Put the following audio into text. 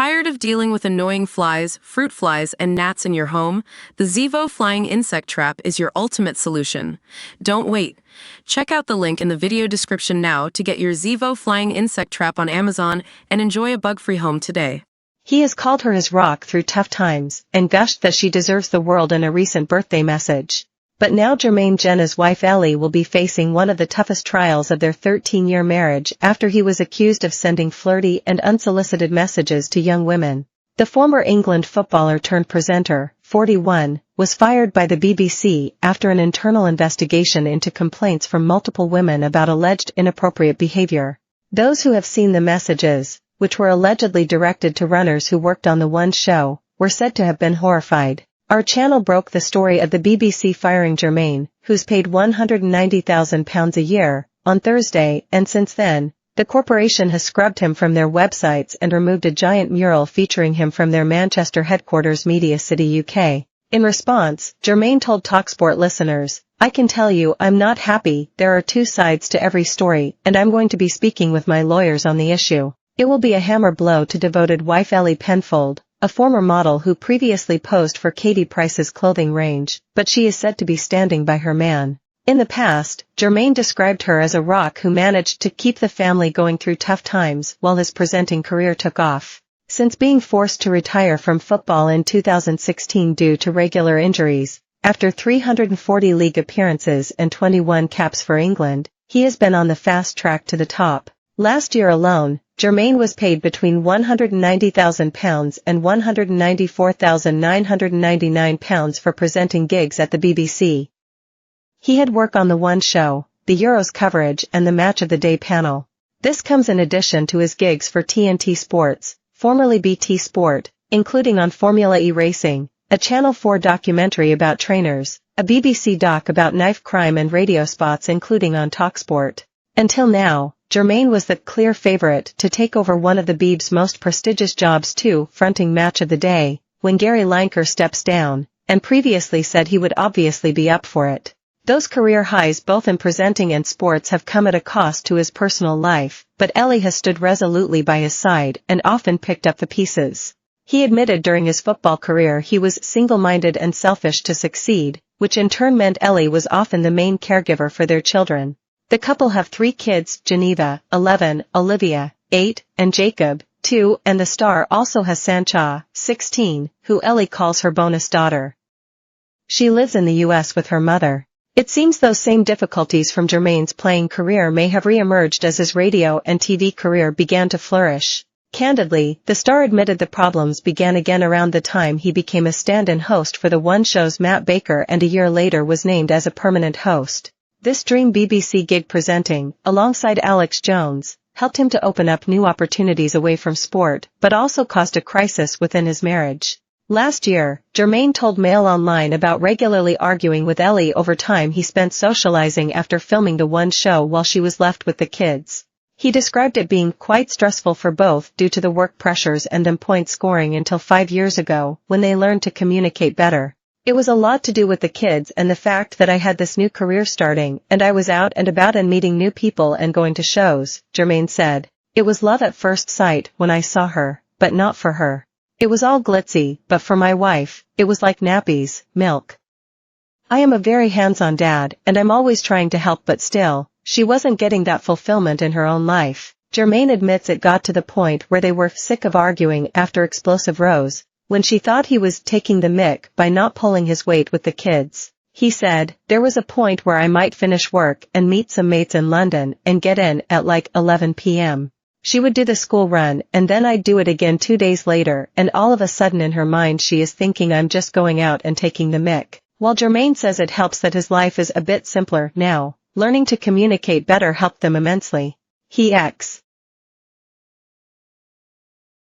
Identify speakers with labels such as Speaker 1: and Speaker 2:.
Speaker 1: Tired of dealing with annoying flies, fruit flies, and gnats in your home? The Zevo Flying Insect Trap is your ultimate solution. Don't wait. Check out the link in the video description now to get your Zevo Flying Insect Trap on Amazon and enjoy a bug-free home today.
Speaker 2: He has called her his rock through tough times and gushed that she deserves the world in a recent birthday message. But now Jermaine Jenas' wife Ellie will be facing one of the toughest trials of their 13-year marriage after he was accused of sending flirty and unsolicited messages to young women. The former England footballer turned presenter, 41, was fired by the BBC after an internal investigation into complaints from multiple women about alleged inappropriate behavior. Those who have seen the messages, which were allegedly directed to runners who worked on the One show, were said to have been horrified. Our channel broke the story of the BBC firing Jermaine, who's paid £190,000 a year, on Thursday, and since then, the corporation has scrubbed him from their websites and removed a giant mural featuring him from their Manchester headquarters Media City UK. In response, Jermaine told TalkSport listeners, "I can tell you I'm not happy. There are two sides to every story, and I'm going to be speaking with my lawyers on the issue. It will be a hammer blow to devoted wife Ellie Penfold, a former model who previously posed for Katie Price's clothing range, but she is said to be standing by her man." In the past, Jermaine described her as a rock who managed to keep the family going through tough times while his presenting career took off. Since being forced to retire from football in 2016 due to regular injuries, after 340 league appearances and 21 caps for England, he has been on the fast track to the top. Last year alone, Jermaine was paid between £190,000 and £194,999 for presenting gigs at the BBC. He had work on the One show, the Euros coverage and the Match of the Day panel. This comes in addition to his gigs for TNT Sports, formerly BT Sport, including on Formula E racing, a Channel 4 documentary about trainers, a BBC doc about knife crime and radio spots including on TalkSport. Until now, Jermaine was the clear favorite to take over one of the Beeb's most prestigious jobs too, fronting Match of the Day, when Gary Lineker steps down, and previously said he would obviously be up for it. Those career highs both in presenting and sports have come at a cost to his personal life, but Ellie has stood resolutely by his side and often picked up the pieces. He admitted during his football career he was single-minded and selfish to succeed, which in turn meant Ellie was often the main caregiver for their children. The couple have 3 kids, Geneva, 11, Olivia, 8, and Jacob, 2, and the star also has Sancha, 16, who Ellie calls her bonus daughter. She lives in the US with her mother. It seems those same difficulties from Jermaine's playing career may have re-emerged as his radio and TV career began to flourish. Candidly, the star admitted the problems began again around the time he became a stand-in host for the One show's Matt Baker and a year later was named as a permanent host. This dream BBC gig presenting, alongside Alex Jones, helped him to open up new opportunities away from sport, but also caused a crisis within his marriage. Last year, Jermaine told Mail Online about regularly arguing with Ellie over time he spent socializing after filming the One show while she was left with the kids. He described it being quite stressful for both due to the work pressures and them point scoring until 5 years ago, when they learned to communicate better. "It was a lot to do with the kids and the fact that I had this new career starting and I was out and about and meeting new people and going to shows," Jermaine said. "It was love at first sight when I saw her, but not for her. It was all glitzy, but for my wife, it was like nappies, milk. I am a very hands-on dad and I'm always trying to help but still, she wasn't getting that fulfillment in her own life." Jermaine admits it got to the point where they were sick of arguing after explosive rows, when she thought he was taking the mick by not pulling his weight with the kids. He said, "There was a point where I might finish work and meet some mates in London and get in at like 11 p.m. She would do the school run and then I'd do it again 2 days later and all of a sudden in her mind she is thinking I'm just going out and taking the mick." While Jermaine says it helps that his life is a bit simpler now, learning to communicate better helped them immensely. He